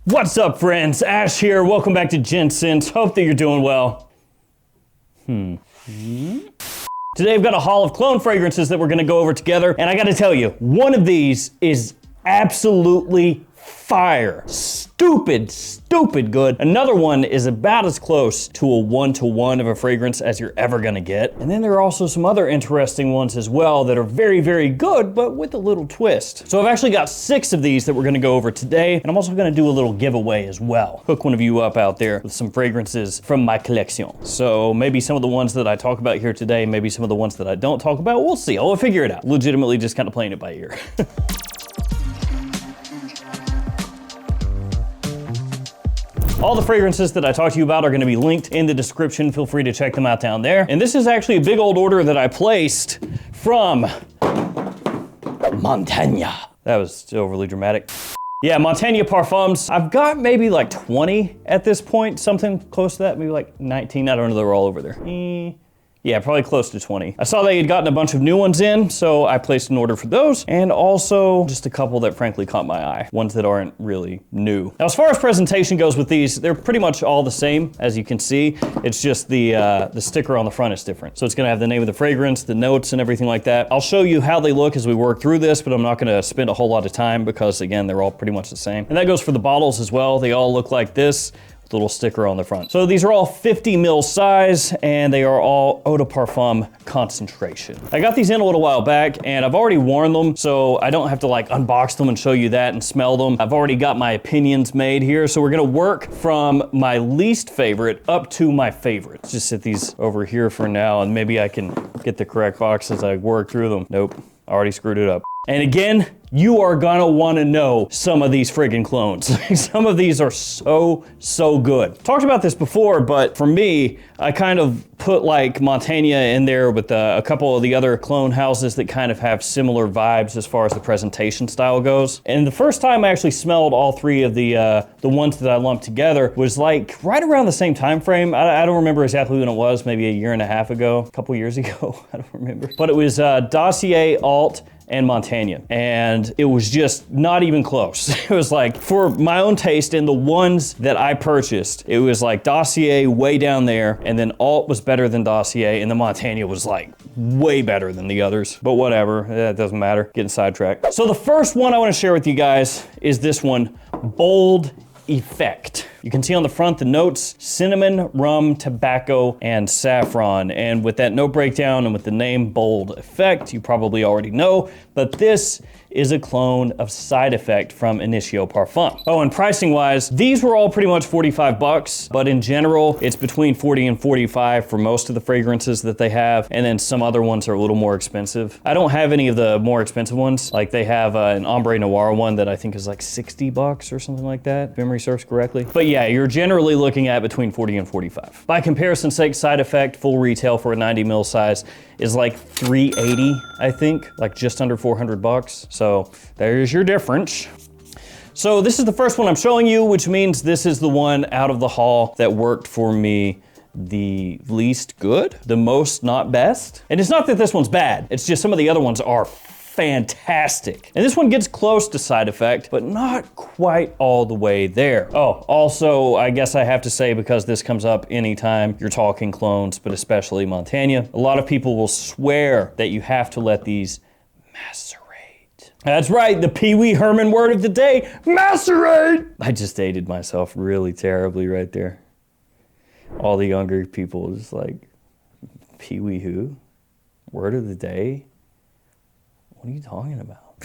What's up, friends? Ash here. Welcome back to Gents. Hope that you're doing well. Today I've got a haul of cologne fragrances that we're gonna go over together, and I gotta tell you, one of these is absolutely fire. Stupid good. Another one is about as close to a 1-to-1 of a fragrance as you're ever gonna get. And then there are also some other interesting ones as well that are very good, but with a little twist. So I've actually got 6 of these that we're gonna go over today, and I'm also gonna do a little giveaway as well. Hook one of you up out there with some fragrances from my collection. So maybe some of the ones that I talk about here today, maybe some of the ones that I don't talk about, we'll see. I'll figure it out. Legitimately just kind of playing it by ear. All the fragrances that I talked to you about are gonna be linked in the description. Feel free to check them out down there. And this is actually a big old order that I placed from Montaigne. That was overly dramatic. Yeah, Montaigne Parfums. I've got maybe like 20 at this point, something close to that, maybe like 19. I don't know, they're all over there. Yeah, probably close to 20. I saw they had gotten a bunch of new ones in, so I placed an order for those, and also just a couple that frankly caught my eye, ones that aren't really new. Now, as far as presentation goes with these, they're pretty much all the same, as you can see. It's just the sticker on the front is different. So it's gonna have the name of the fragrance, the notes, and everything like that. I'll show you how they look as we work through this, but I'm not gonna spend a whole lot of time because, again, they're all pretty much the same. And that goes for the bottles as well. They all look like this. Little sticker on the front. So these are all 50 ml size, and they are all eau de parfum concentration. I got these in a little while back, and I've already worn them, so I don't have to like unbox them and show you that and smell them. I've already got my opinions made here, so we're gonna work from my least favorite up to my favorite. Let's just set these over here for now, and maybe I can get the correct box as I work through them. Nope, I already screwed it up. And again, you are gonna wanna know some of these friggin' clones. Some of these are so good. Talked about this before, but for me, I kind of put like Montaigne in there with a couple of the other clone houses that kind of have similar vibes as far as the presentation style goes. And the first time I actually smelled all 3 of the ones that I lumped together was like right around the same time frame. I don't remember exactly when it was, maybe a year and a half ago, a couple years ago, I don't remember. But it was Dossier, Alt, and Montaigne. And it was just not even close. It was like, for my own taste and the ones that I purchased, it was like Dossier way down there, and then Alt was better than Dossier, and the Montaigne was like way better than the others. But whatever, that doesn't matter, getting sidetracked. So the first one I wanna share with you guys is this one, Bold Effect. You can see on the front the notes, cinnamon, rum, tobacco, and saffron. And with that note breakdown and with the name Bold Effect, you probably already know, but this is a clone of Side Effect from Initio Parfum. Oh, and pricing wise, these were all pretty much 45 bucks, but in general, it's between 40 and 45 for most of the fragrances that they have, and then some other ones are a little more expensive. I don't have any of the more expensive ones. Like they have an Ombre Noir one that I think is like 60 bucks or something like that, if memory serves correctly. But yeah, you're generally looking at between 40 and 45. By comparison's sake, Side Effect, full retail for a 90 ml size is like 380, I think, like just under 400 bucks. So there's your difference. So this is the first one I'm showing you, which means this is the one out of the haul that worked for me the least good, the most not best. And it's not that this one's bad, it's just some of the other ones are fantastic. And this one gets close to Side Effect, but not quite all the way there. Oh, also, I guess I have to say, because this comes up anytime you're talking clones, but especially Montaigne, a lot of people will swear that you have to let these macerate. That's right, the Pee Wee Herman word of the day, macerate! I just dated myself really terribly right there. All the younger people just like, Pee Wee who? Word of the day? What are you talking about?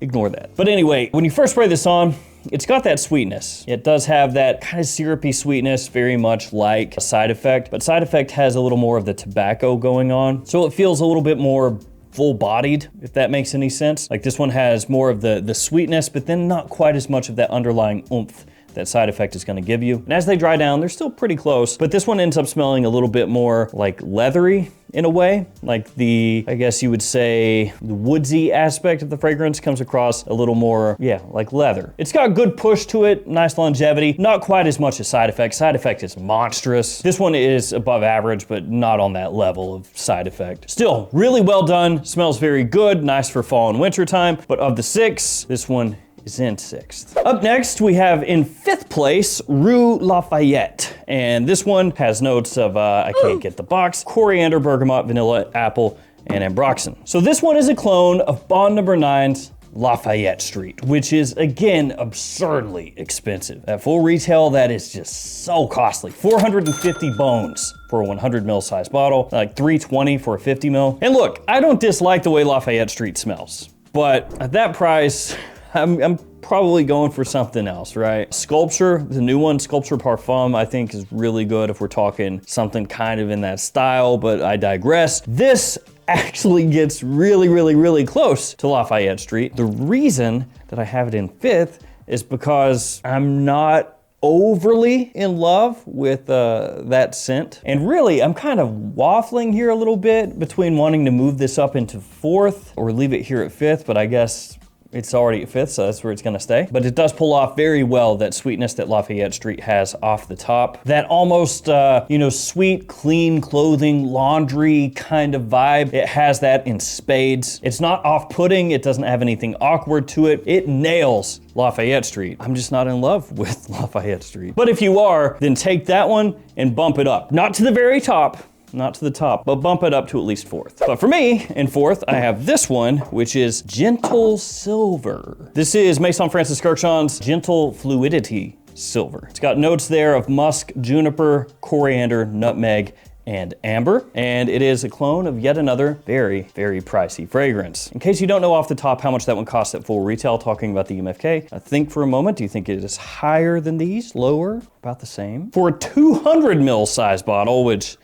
Ignore that. But anyway, when you first spray this on, it's got that sweetness. It does have that kind of syrupy sweetness, very much like a Side Effect, but Side Effect has a little more of the tobacco going on. So it feels a little bit more full-bodied, if that makes any sense. Like this one has more of the sweetness, but then not quite as much of that underlying oomph that Side Effect is gonna give you. And as they dry down, they're still pretty close, but this one ends up smelling a little bit more like leathery in a way. Like the, I guess you would say, the woodsy aspect of the fragrance comes across a little more, yeah, like leather. It's got good push to it, nice longevity, not quite as much as Side Effect. Side Effect is monstrous. This one is above average, but not on that level of Side Effect. Still, really well done, smells very good, nice for fall and winter time, but of the 6, this one is in 6th. Up next, we have in 5th place, Rue Lafayette. And this one has notes of, I can't get the box, coriander, bergamot, vanilla, apple, and ambroxan. So this one is a clone of Bond No. 9's Lafayette Street, which is, again, absurdly expensive. At full retail, that is just so costly. 450 bones for a 100 ml size bottle, like 320 for a 50 ml. And look, I don't dislike the way Lafayette Street smells, but at that price, I'm probably going for something else, right? Sculpture, the new one, Sculpture Parfum, I think is really good if we're talking something kind of in that style, but I digress. This actually gets really, really, really close to Lafayette Street. The reason that I have it in 5th is because I'm not overly in love with that scent. And really, I'm kind of waffling here a little bit between wanting to move this up into 4th or leave it here at 5th, but I guess it's already at 5th, so that's where it's gonna stay. But it does pull off very well that sweetness that Lafayette Street has off the top. That almost, you know, sweet, clean clothing, laundry kind of vibe. It has that in spades. It's not off-putting. It doesn't have anything awkward to it. It nails Lafayette Street. I'm just not in love with Lafayette Street. But if you are, then take that one and bump it up. Not to the very top, not to the top, but bump it up to at least 4th. But for me, in 4th, I have this one, which is Gentle Silver. This is Maison Francis Kurkdjian's Gentle Fluidity Silver. It's got notes there of musk, juniper, coriander, nutmeg, and amber, and it is a clone of yet another very, very pricey fragrance. In case you don't know off the top how much that one costs at full retail, talking about the MFK, think for a moment, do you think it is higher than these, lower, about the same? For a 200 ml size bottle, which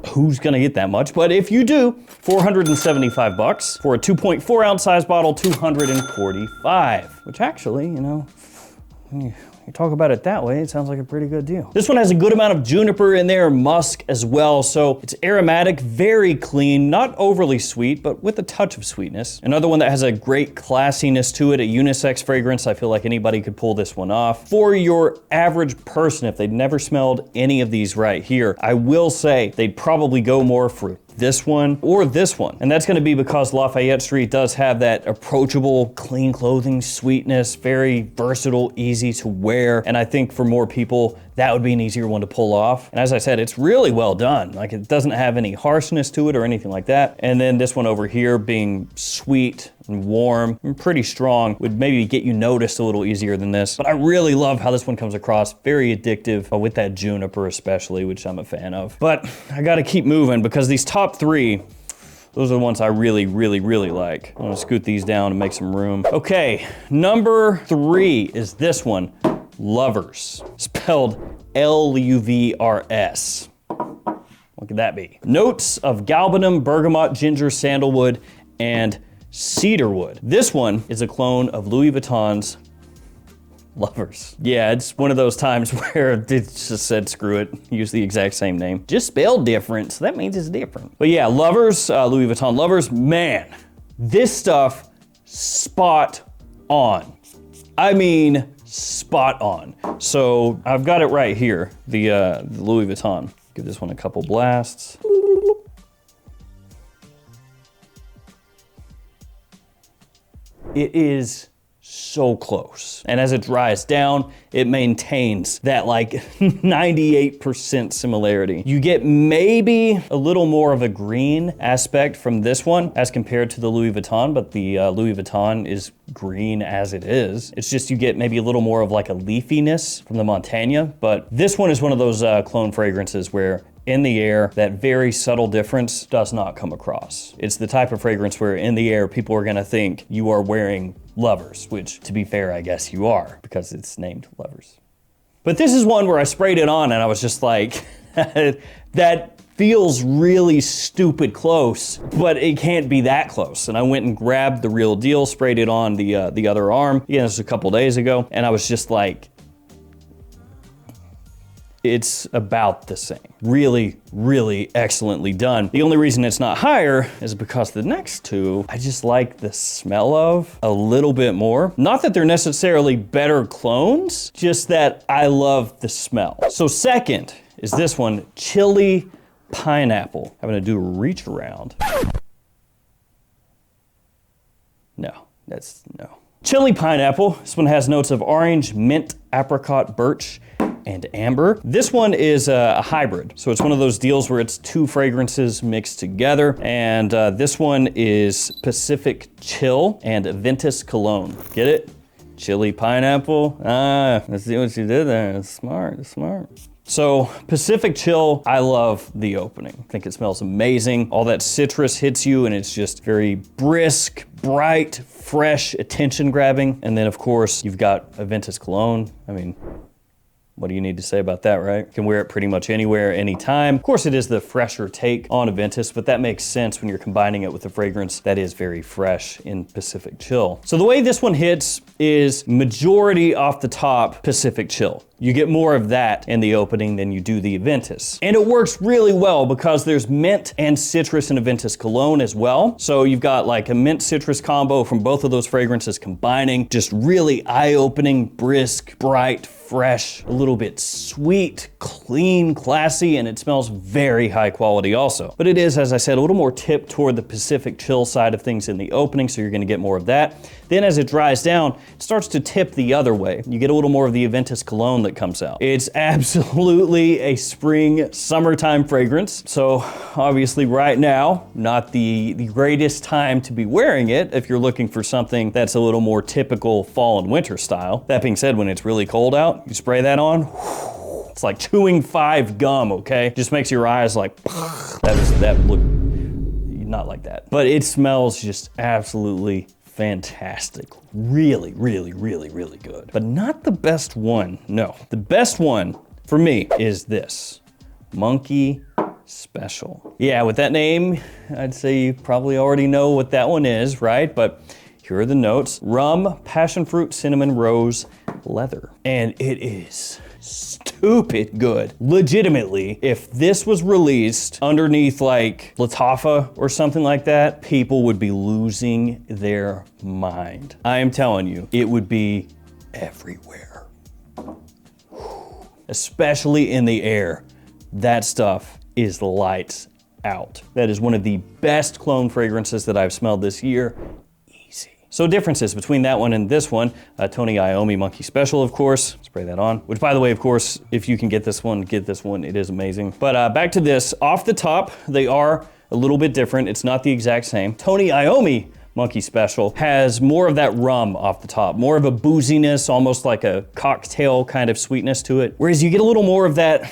who's gonna get that much? But if you do, 475 bucks. For a 2.4 ounce size bottle, 245, which actually, you know, you talk about it that way, it sounds like a pretty good deal. This one has a good amount of juniper in there, musk as well, so it's aromatic, very clean, not overly sweet, but with a touch of sweetness. Another one that has a great classiness to it, a unisex fragrance. I feel like anybody could pull this one off. For your average person, if they'd never smelled any of these right here, I will say they'd probably go more for this one or this one. And that's gonna be because Lafayette Street does have that approachable, clean clothing, sweetness, very versatile, easy to wear. And I think for more people, that would be an easier one to pull off. And as I said, it's really well done. Like, it doesn't have any harshness to it or anything like that. And then this one over here being sweet and warm and pretty strong would maybe get you noticed a little easier than this. But I really love how this one comes across. Very addictive, with that juniper especially, which I'm a fan of. But I gotta keep moving because these top 3, those are the ones I really, really, really like. I'm gonna scoot these down and make some room. Okay, number 3 is this one, Lovers, spelled L-U-V-R-S. What could that be? Notes of galbanum, bergamot, ginger, sandalwood, and cedarwood. This one is a clone of Louis Vuitton's Lovers. Yeah, it's one of those times where it just said, screw it, use the exact same name. Just spelled different, so that means it's different. But yeah, Lovers, Louis Vuitton Lovers, man, this stuff, spot on. I mean, spot on. So I've got it right here, the Louis Vuitton. Give this one a couple blasts. It is so close. And as it dries down, it maintains that like 98% similarity. You get maybe a little more of a green aspect from this one as compared to the Louis Vuitton, but the Louis Vuitton is green as it is. It's just you get maybe a little more of like a leafiness from the Montaigne, but this one is one of those clone fragrances where in the air, that very subtle difference does not come across. It's the type of fragrance where in the air, people are gonna think you are wearing Lovers, which to be fair, I guess you are because it's named Lovers. But this is one where I sprayed it on and I was just like, that feels really stupid close, but it can't be that close. And I went and grabbed the real deal, sprayed it on the other arm. Again, this was a couple days ago. And I was just like, it's about the same. Really, really excellently done. The only reason it's not higher is because the next two, I just like the smell of a little bit more. Not that they're necessarily better clones, just that I love the smell. So second is this one, Chili Pineapple. I'm gonna do a reach around. No, that's no. Chili pineapple. This one has notes of orange, mint, apricot, birch, and amber. This one is a hybrid. So it's one of those deals where it's 2 fragrances mixed together. And this one is Pacific Chill and Ventus Cologne. Get it? Chili pineapple. Ah, let's see what you did there. It's smart, it's smart. So Pacific Chill, I love the opening. I think it smells amazing. All that citrus hits you and it's just very brisk, bright, fresh, attention grabbing. And then of course you've got a Ventus Cologne. I mean, what do you need to say about that, right? You can wear it pretty much anywhere, anytime. Of course, it is the fresher take on a Ventus, but that makes sense when you're combining it with a fragrance that is very fresh in Pacific Chill. So the way this one hits is majority off the top Pacific Chill. You get more of that in the opening than you do the Ventus. And it works really well because there's mint and citrus in a Ventus Cologne as well. So you've got like a mint citrus combo from both of those fragrances combining, just really eye-opening, brisk, bright, fresh, a little bit sweet, clean, classy, and it smells very high quality also. But it is, as I said, a little more tipped toward the Pacific Chill side of things in the opening, so you're gonna get more of that. Then as it dries down, it starts to tip the other way. You get a little more of the Ventus Cologne that comes out. It's absolutely a spring, summertime fragrance. So obviously right now, not the greatest time to be wearing it if you're looking for something that's a little more typical fall and winter style. That being said, when it's really cold out, you spray that on, it's like chewing 5 gum, okay? Just makes your eyes like, that look, not like that. But it smells just absolutely fantastic. Really, really, really, really good. But not the best one, no. The best one for me is this, Monkey Special. Yeah, with that name, I'd say you probably already know what that one is, right? But here are the notes. Rum, passion fruit, cinnamon, rose, leather. And it is stupid good. Legitimately, if this was released underneath like Lattafa or something like that, people would be losing their mind. I am telling you, it would be everywhere. Especially in the air. That stuff is lights out. That is one of the best cologne fragrances that I've smelled this year. So differences between that one and this one, Tony Iommi Monkey Special, of course. Spray that on, which by the way, of course, if you can get this one, it is amazing. But back to this, off the top, they are a little bit different. It's not the exact same. Tony Iommi Monkey Special has more of that rum off the top, more of a booziness, almost like a cocktail kind of sweetness to it. Whereas you get a little more of that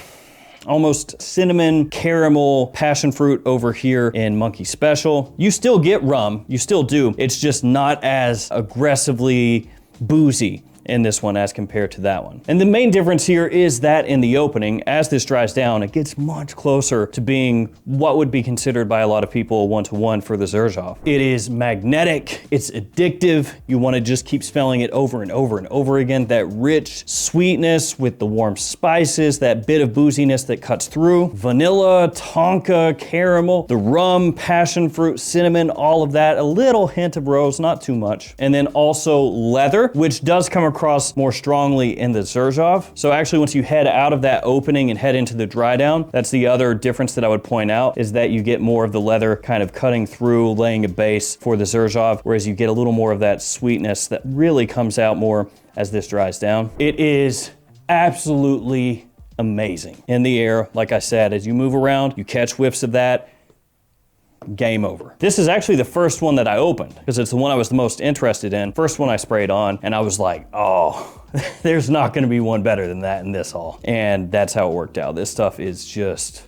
almost cinnamon, caramel, passion fruit over here in Monkey Special. You still get rum, you still do. It's just not as aggressively boozy in this one as compared to that one. And the main difference here is that in the opening, as this dries down, it gets much closer to being what would be considered by a lot of people a one-to-one for the Xerjoff. It is magnetic, it's addictive. You want to just keep smelling it over and over and over again. That rich sweetness with the warm spices, that bit of booziness that cuts through. Vanilla, tonka, caramel, the rum, passion fruit, cinnamon, all of that. A little hint of rose, not too much. And then also leather, which does come across more strongly in the Xerjoff. So actually once you head out of that opening and head into the dry down, that's the other difference that I would point out, is that you get more of the leather kind of cutting through, laying a base for the Xerjoff, whereas you get a little more of that sweetness that really comes out more as this dries down. It is absolutely amazing. In the air, like I said, as you move around, you catch whiffs of that, game over. This is actually the first one that I opened because it's the one I was the most interested in. First one I sprayed on and I was like, oh, there's not gonna be one better than that in this haul. And that's how it worked out. This stuff is just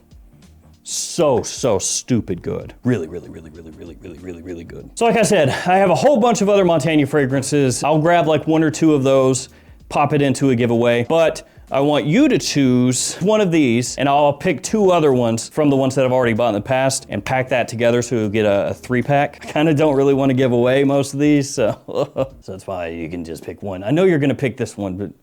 so stupid good. Really good. So like I said, I have a whole bunch of other Montaigne fragrances. I'll grab like 1 or 2 of those, pop it into a giveaway, but I want you to choose one of these and I'll pick 2 other ones from the ones that I've already bought in the past and pack that together so you'll get a 3-pack. I kind of don't really want to give away most of these, so that's why you can just pick one. I know you're gonna pick this one, but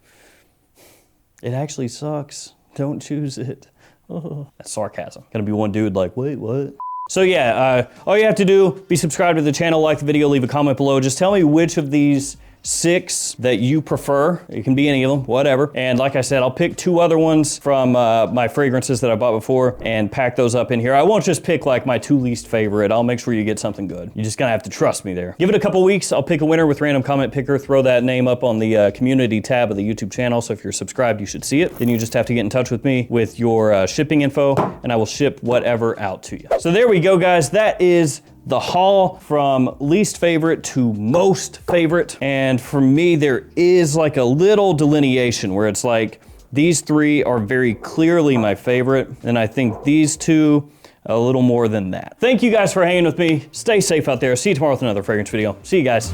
it actually sucks. Don't choose it. That's sarcasm. Gonna be one dude like, wait, what? So yeah, all you have to do, be subscribed to the channel, like the video, leave a comment below. Just tell me which of these 6 that you prefer. It can be any of them, whatever. And like I said, I'll pick 2 other ones from my fragrances that I bought before and pack those up in here. I won't just pick like my 2 least favorite. I'll make sure you get something good. You're just gonna have to trust me there. Give it a couple weeks. I'll pick a winner with random comment picker. Throw that name up on the community tab of the YouTube channel. So if you're subscribed, you should see it. Then you just have to get in touch with me with your shipping info, and I will ship whatever out to you. So there we go, guys. That is the haul from least favorite to most favorite. And for me, there is like a little delineation where it's like, these 3 are very clearly my favorite, and I think these 2 a little more than that. Thank you guys for hanging with me. Stay safe out there. See you tomorrow with another fragrance video. See you guys.